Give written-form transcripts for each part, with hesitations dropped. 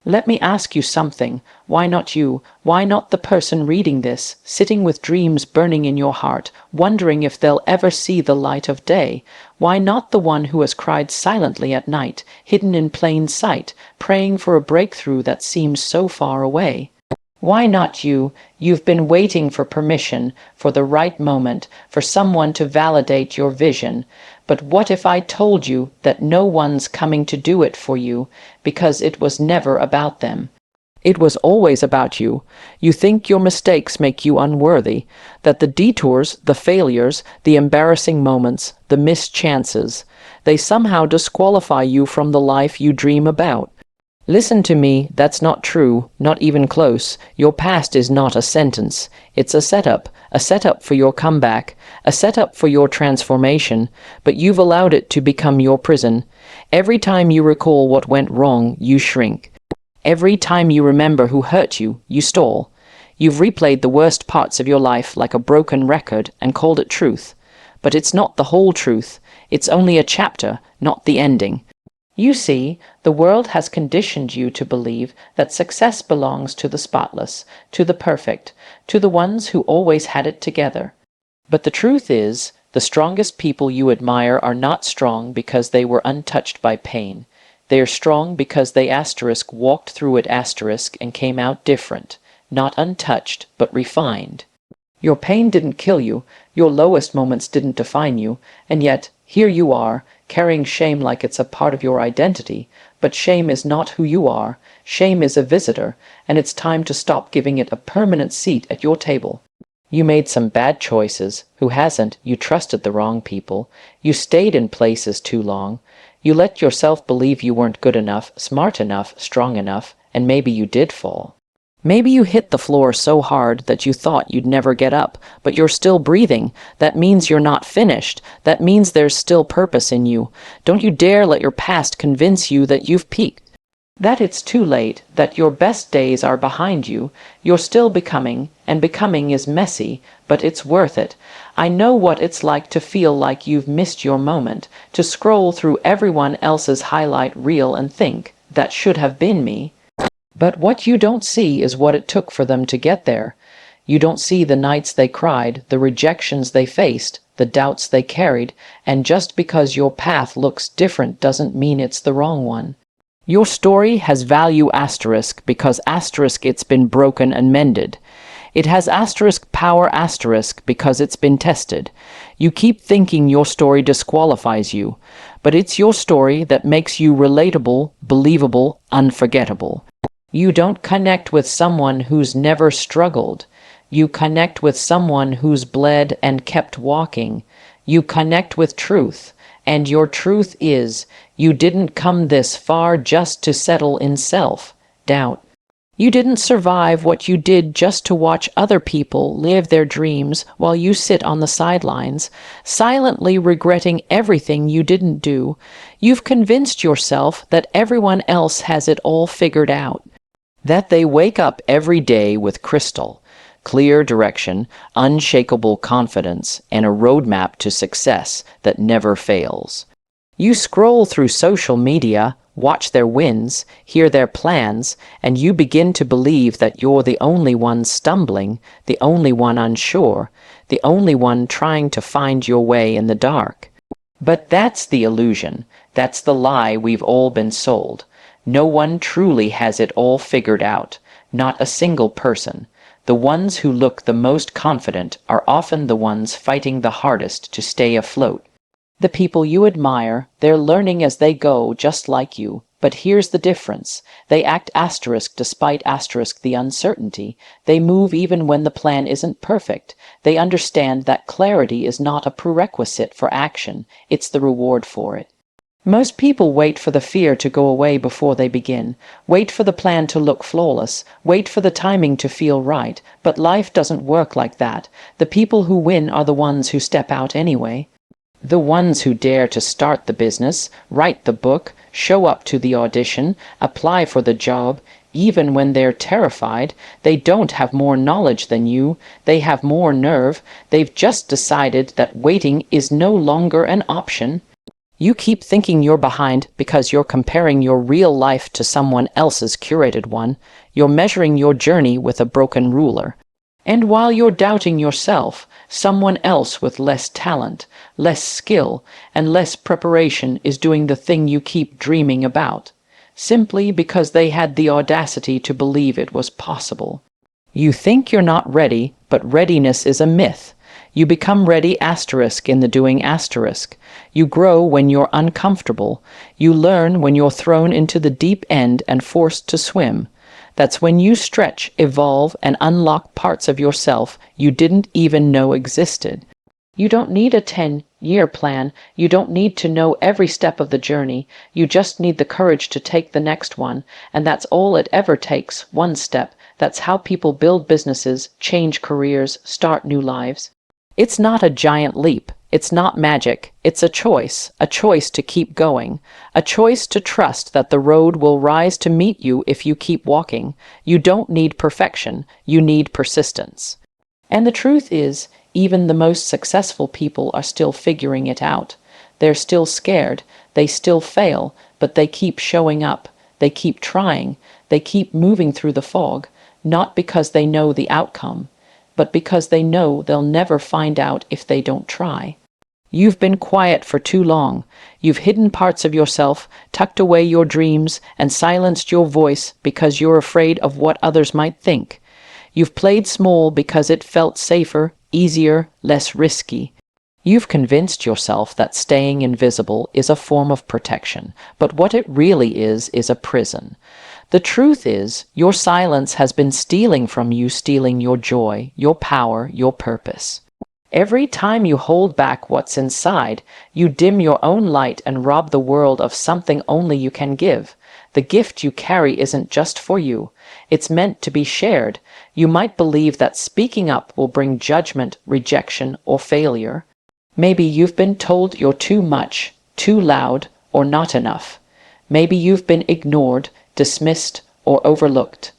Let me ask you something. Why not you? Why not the person reading this, sitting with dreams burning in your heart, wondering if they'll ever see the light of day? Why not the one who has cried silently at night, hidden in plain sight, praying for a breakthrough that seems so far away? Why not you? You've been waiting for permission, for the right moment, for someone to validate your vision. But what if I told you that no one's coming to do it for you, because it was never about them? It was always about you. You think your mistakes make you unworthy, that the detours, the failures, the embarrassing moments, the missed chances, they somehow disqualify you from the life you dream about. Listen to me, that's not true, not even close. Your past is not a sentence. It's a setup for your comeback, a setup for your transformation, but you've allowed it to become your prison. Every time you recall what went wrong, you shrink. Every time you remember who hurt you, you stall. You've replayed the worst parts of your life like a broken record and called it truth. But it's not the whole truth. It's only a chapter, not the ending. You see, the world has conditioned you to believe that success belongs to the spotless, to the perfect, to the ones who always had it together. But the truth is, the strongest people you admire are not strong because they were untouched by pain. They are strong because they walked through it and came out different, not untouched, but refined. Your pain didn't kill you, your lowest moments didn't define you, and yet, here you are, carrying shame like it's a part of your identity. But shame is not who you are. Shame is a visitor, and it's time to stop giving it a permanent seat at your table. You made some bad choices. Who hasn't? You trusted the wrong people. You stayed in places too long. You let yourself believe you weren't good enough, smart enough, strong enough, and maybe you did fall. Maybe you hit the floor so hard that you thought you'd never get up, but you're still breathing. That means you're not finished. That means there's still purpose in you. Don't you dare let your past convince you that you've peaked, that it's too late, that your best days are behind you. You're still becoming, and becoming is messy, but it's worth it. I know what it's like to feel like you've missed your moment, to scroll through everyone else's highlight reel and think, that should have been me. But what you don't see is what it took for them to get there. You don't see the nights they cried, the rejections they faced, the doubts they carried, and just because your path looks different doesn't mean it's the wrong one. Your story has value asterisk because asterisk it's been broken and mended. It has asterisk power asterisk because it's been tested. You keep thinking your story disqualifies you, but it's your story that makes you relatable, believable, unforgettable. You don't connect with someone who's never struggled. You connect with someone who's bled and kept walking. You connect with truth, and your truth is, you didn't come this far just to settle in self-doubt. You didn't survive what you did just to watch other people live their dreams while you sit on the sidelines, silently regretting everything you didn't do. You've convinced yourself that everyone else has it all figured out, that they wake up every day with crystal clear direction, unshakable confidence, and a roadmap to success that never fails. You scroll through social media, watch their wins, hear their plans, and you begin to believe that you're the only one stumbling, the only one unsure, the only one trying to find your way in the dark. But that's the illusion. That's the lie we've all been sold. No one truly has it all figured out, not a single person. The ones who look the most confident are often the ones fighting the hardest to stay afloat. The people you admire, they're learning as they go just like you, but here's the difference. They act asterisk despite asterisk the uncertainty. They move even when the plan isn't perfect. They understand that clarity is not a prerequisite for action, it's the reward for it. Most people wait for the fear to go away before they begin, wait for the plan to look flawless, wait for the timing to feel right, but life doesn't work like that. The people who win are the ones who step out anyway. The ones who dare to start the business, write the book, show up to the audition, apply for the job, even when they're terrified. They don't have more knowledge than you, they have more nerve. They've just decided that waiting is no longer an option. You keep thinking you're behind because you're comparing your real life to someone else's curated one. You're measuring your journey with a broken ruler. And while you're doubting yourself, someone else with less talent, less skill, and less preparation is doing the thing you keep dreaming about, simply because they had the audacity to believe it was possible. You think you're not ready, but readiness is a myth. You become ready asterisk in the doing asterisk. You grow when you're uncomfortable. You learn when you're thrown into the deep end and forced to swim. That's when you stretch, evolve, and unlock parts of yourself you didn't even know existed. You don't need a 10-year plan. You don't need to know every step of the journey. You just need the courage to take the next one, and that's all it ever takes, one step. That's how people build businesses, change careers, start new lives. It's not a giant leap. It's not magic. It's a choice to keep going, a choice to trust that the road will rise to meet you if you keep walking. You don't need perfection. You need persistence. And the truth is, even the most successful people are still figuring it out. They're still scared. They still fail, but they keep showing up. They keep trying. They keep moving through the fog, not because they know the outcome, but because they know they'll never find out if they don't try. You've been quiet for too long. You've hidden parts of yourself, tucked away your dreams, and silenced your voice because you're afraid of what others might think. You've played small because it felt safer, easier, less risky. You've convinced yourself that staying invisible is a form of protection, but what it really is a prison. The truth is, your silence has been stealing from you, stealing your joy, your power, your purpose. Every time you hold back what's inside, you dim your own light and rob the world of something only you can give. The gift you carry isn't just for you. It's meant to be shared. You might believe that speaking up will bring judgment, rejection, or failure. Maybe you've been told you're too much, too loud, or not enough. Maybe you've been ignored, dismissed, or overlooked.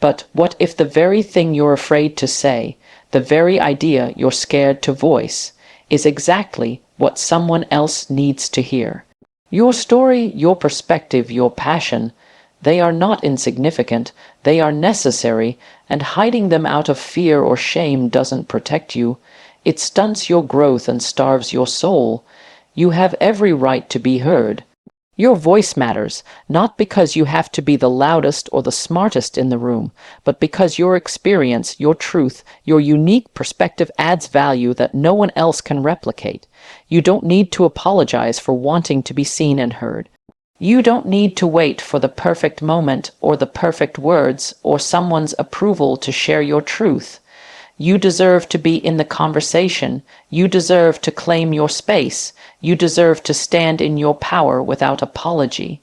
But what if the very thing you're afraid to say, the very idea you're scared to voice, is exactly what someone else needs to hear? Your story, your perspective, your passion, they are not insignificant, they are necessary, and hiding them out of fear or shame doesn't protect you. It stunts your growth and starves your soul. You have every right to be heard. Your voice matters, not because you have to be the loudest or the smartest in the room, but because your experience, your truth, your unique perspective adds value that no one else can replicate. You don't need to apologize for wanting to be seen and heard. You don't need to wait for the perfect moment or the perfect words or someone's approval to share your truth. You deserve to be in the conversation. You deserve to claim your space. You deserve to stand in your power without apology.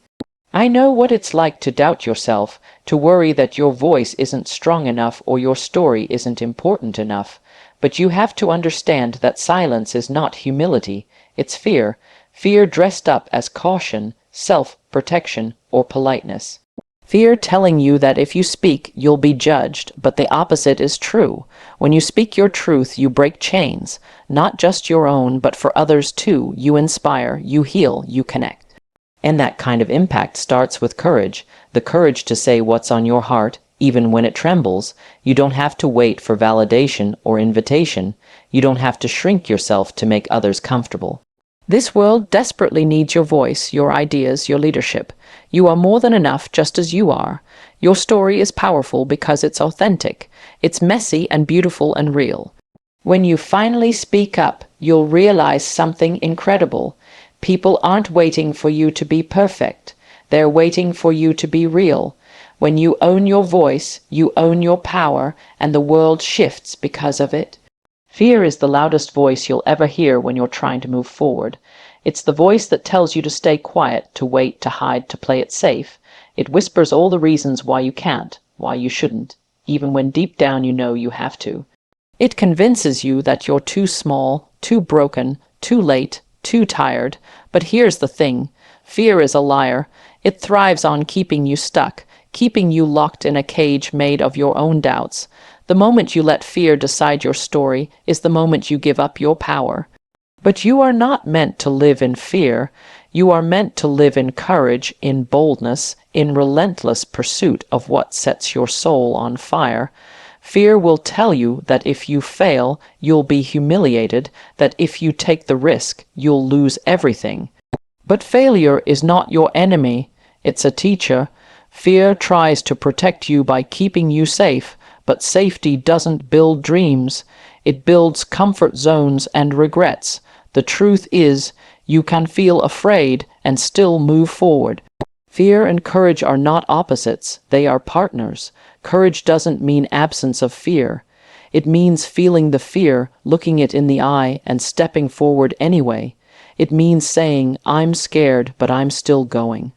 I know what it's like to doubt yourself, to worry that your voice isn't strong enough or your story isn't important enough. But you have to understand that silence is not humility. It's fear. Fear dressed up as caution, self-protection, or politeness. Fear telling you that if you speak, you'll be judged, but the opposite is true. When you speak your truth, you break chains, not just your own, but for others too. You inspire, you heal, you connect. And that kind of impact starts with courage, the courage to say what's on your heart, even when it trembles. You don't have to wait for validation or invitation. You don't have to shrink yourself to make others comfortable. This world desperately needs your voice, your ideas, your leadership. You are more than enough just as you are. Your story is powerful because it's authentic. It's messy and beautiful and real. When you finally speak up, you'll realize something incredible. People aren't waiting for you to be perfect. They're waiting for you to be real. When you own your voice, you own your power, and the world shifts because of it. Fear is the loudest voice you'll ever hear when you're trying to move forward. It's the voice that tells you to stay quiet, to wait, to hide, to play it safe. It whispers all the reasons why you can't, why you shouldn't, even when deep down you know you have to. It convinces you that you're too small, too broken, too late, too tired. But here's the thing. Fear is a liar. It thrives on keeping you stuck, keeping you locked in a cage made of your own doubts. The moment you let fear decide your story is the moment you give up your power. But you are not meant to live in fear. You are meant to live in courage, in boldness, in relentless pursuit of what sets your soul on fire. Fear will tell you that if you fail, you'll be humiliated, that if you take the risk, you'll lose everything. But failure is not your enemy, it's a teacher. Fear tries to protect you by keeping you safe, but safety doesn't build dreams. It builds comfort zones and regrets. The truth is, you can feel afraid and still move forward. Fear and courage are not opposites, they are partners. Courage doesn't mean absence of fear. It means feeling the fear, looking it in the eye, and stepping forward anyway. It means saying, I'm scared, but I'm still going.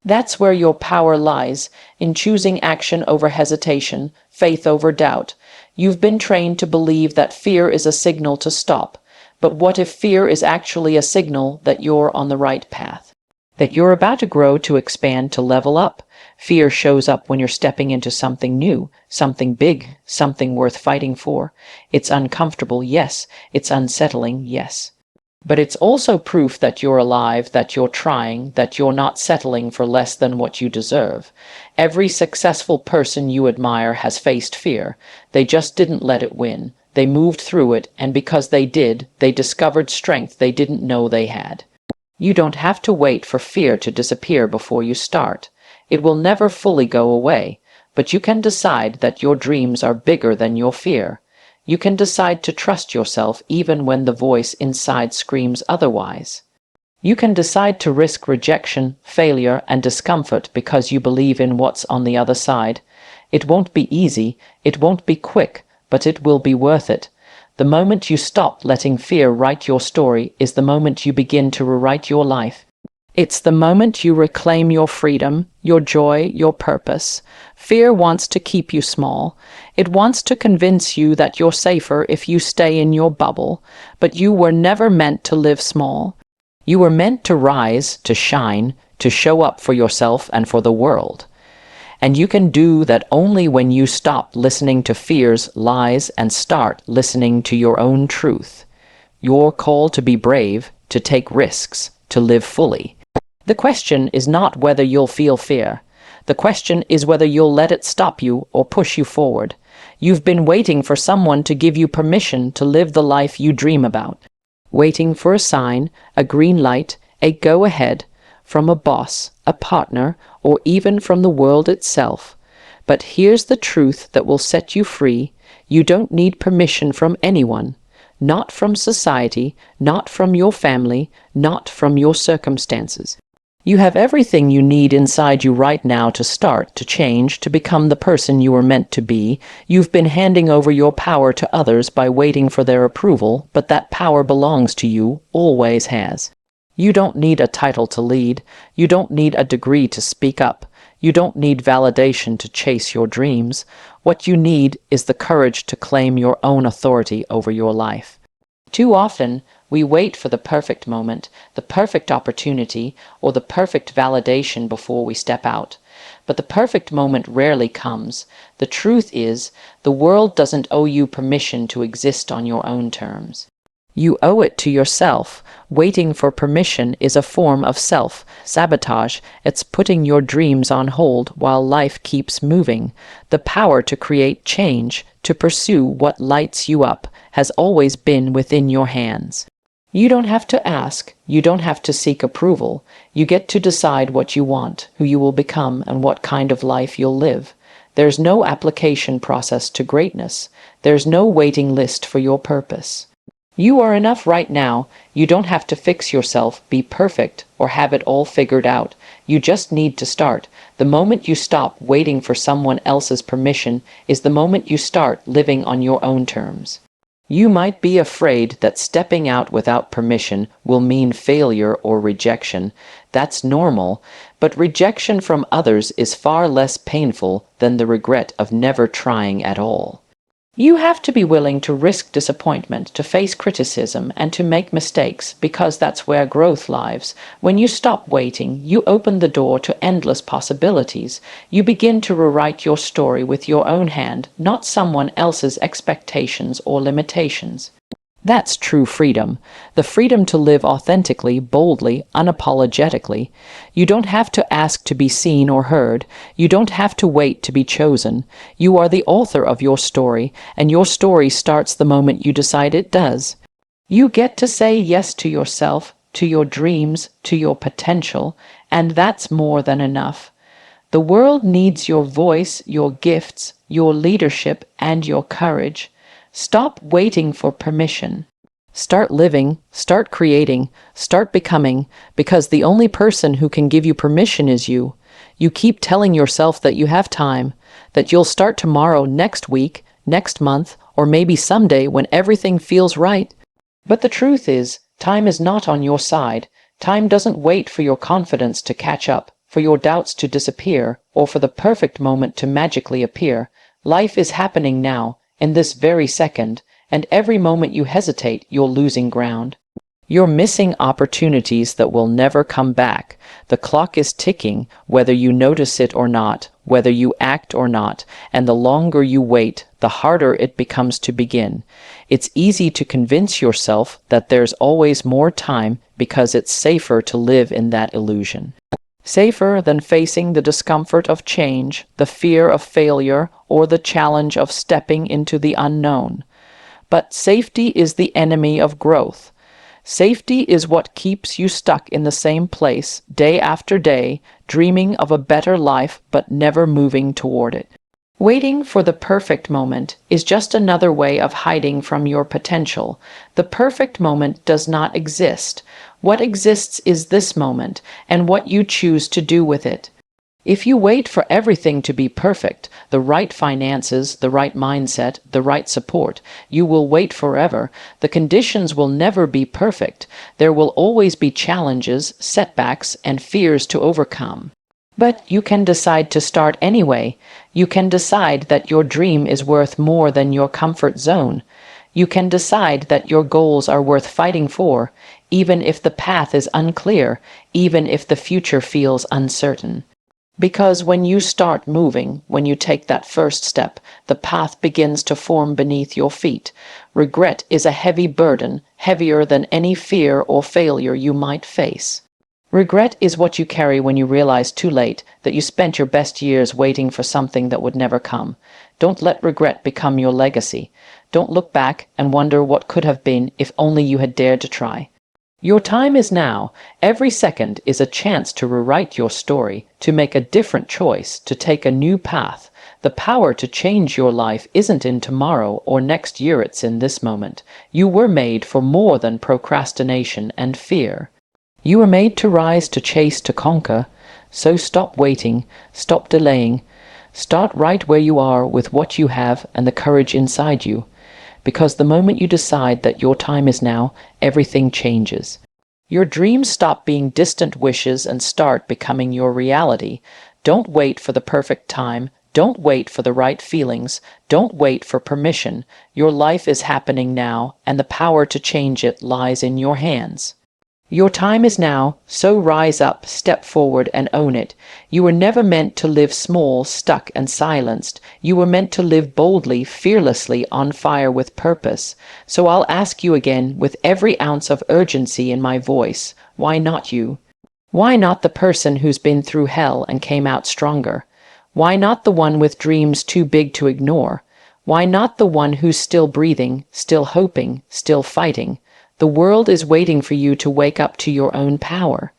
That's where your power lies, in choosing action over hesitation, faith over doubt. You've been trained to believe that fear is a signal to stop. But what if fear is actually a signal that you're on the right path? That you're about to grow, to expand, to level up? Fear shows up when you're stepping into something new, something big, something worth fighting for. It's uncomfortable, yes. It's unsettling, yes. But it's also proof that you're alive, that you're trying, that you're not settling for less than what you deserve. Every successful person you admire has faced fear. They just didn't let it win. They moved through it, and because they did, they discovered strength they didn't know they had. You don't have to wait for fear to disappear before you start. It will never fully go away, but you can decide that your dreams are bigger than your fear. You can decide to trust yourself even when the voice inside screams otherwise. You can decide to risk rejection, failure, and discomfort because you believe in what's on the other side. It won't be easy, it won't be quick, but it will be worth it. The moment you stop letting fear write your story is the moment you begin to rewrite your life. It's the moment you reclaim your freedom, your joy, your purpose. Fear wants to keep you small. It wants to convince you that you're safer if you stay in your bubble. But you were never meant to live small. You were meant to rise, to shine, to show up for yourself and for the world. And you can do that only when you stop listening to fear's lies and start listening to your own truth. Your call to be brave, to take risks, to live fully. The question is not whether you'll feel fear. The question is whether you'll let it stop you or push you forward. You've been waiting for someone to give you permission to live the life you dream about. Waiting for a sign, a green light, a go-ahead, from a boss, a partner, or even from the world itself. But here's the truth that will set you free. You don't need permission from anyone. Not from society, not from your family, not from your circumstances. You have everything you need inside you right now to start, to change, to become the person you were meant to be. You've been handing over your power to others by waiting for their approval, but that power belongs to you, always has. You don't need a title to lead. You don't need a degree to speak up. You don't need validation to chase your dreams. What you need is the courage to claim your own authority over your life. Too often, we wait for the perfect moment, the perfect opportunity, or the perfect validation before we step out. But the perfect moment rarely comes. The truth is, the world doesn't owe you permission to exist on your own terms. You owe it to yourself. Waiting for permission is a form of self-sabotage. It's putting your dreams on hold while life keeps moving. The power to create change, to pursue what lights you up, has always been within your hands. You don't have to ask. You don't have to seek approval. You get to decide what you want, who you will become, and what kind of life you'll live. There's no application process to greatness. There's no waiting list for your purpose. You are enough right now. You don't have to fix yourself, be perfect, or have it all figured out. You just need to start. The moment you stop waiting for someone else's permission is the moment you start living on your own terms. You might be afraid that stepping out without permission will mean failure or rejection. That's normal, but rejection from others is far less painful than the regret of never trying at all. You have to be willing to risk disappointment, to face criticism, and to make mistakes, because that's where growth lies. When you stop waiting, you open the door to endless possibilities. You begin to rewrite your story with your own hand, not someone else's expectations or limitations. That's true freedom. The freedom to live authentically, boldly, unapologetically. You don't have to ask to be seen or heard. You don't have to wait to be chosen. You are the author of your story, and your story starts the moment you decide it does. You get to say yes to yourself, to your dreams, to your potential, and that's more than enough. The world needs your voice, your gifts, your leadership, and your courage. Stop waiting for permission. Start living, start creating, start becoming, because the only person who can give you permission is you. You keep telling yourself that you have time, that you'll start tomorrow, next week, next month, or maybe someday when everything feels right. But the truth is, time is not on your side. Time doesn't wait for your confidence to catch up, for your doubts to disappear, or for the perfect moment to magically appear. Life is happening now, in this very second, and every moment you hesitate, you're losing ground. You're missing opportunities that will never come back. The clock is ticking, whether you notice it or not, whether you act or not, and the longer you wait, the harder it becomes to begin. It's easy to convince yourself that there's always more time because it's safer to live in that illusion. Safer than facing the discomfort of change, the fear of failure, or the challenge of stepping into the unknown. But safety is the enemy of growth. Safety is what keeps you stuck in the same place, day after day, dreaming of a better life but never moving toward it. Waiting for the perfect moment is just another way of hiding from your potential. The perfect moment does not exist. What exists is this moment, and what you choose to do with it. If you wait for everything to be perfect, the right finances, the right mindset, the right support, you will wait forever. The conditions will never be perfect. There will always be challenges, setbacks, and fears to overcome. But you can decide to start anyway. You can decide that your dream is worth more than your comfort zone. You can decide that your goals are worth fighting for, even if the path is unclear, even if the future feels uncertain. Because when you start moving, when you take that first step, the path begins to form beneath your feet. Regret is a heavy burden, heavier than any fear or failure you might face. Regret is what you carry when you realize too late that you spent your best years waiting for something that would never come. Don't let regret become your legacy. Don't look back and wonder what could have been if only you had dared to try. Your time is now. Every second is a chance to rewrite your story, to make a different choice, to take a new path. The power to change your life isn't in tomorrow or next year, it's in this moment. You were made for more than procrastination and fear. You were made to rise, to chase, to conquer. So stop waiting, stop delaying. Start right where you are with what you have and the courage inside you. Because the moment you decide that your time is now, everything changes. Your dreams stop being distant wishes and start becoming your reality. Don't wait for the perfect time. Don't wait for the right feelings. Don't wait for permission. Your life is happening now, and the power to change it lies in your hands. Your time is now, so rise up, step forward, and own it. You were never meant to live small, stuck, and silenced. You were meant to live boldly, fearlessly, on fire with purpose. So I'll ask you again, with every ounce of urgency in my voice, why not you? Why not the person who's been through hell and came out stronger? Why not the one with dreams too big to ignore? Why not the one who's still breathing, still hoping, still fighting? The world is waiting for you to wake up to your own power.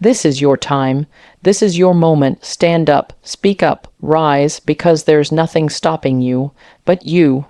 This is your time. This is your moment. Stand up, speak up, rise, because there's nothing stopping you but you.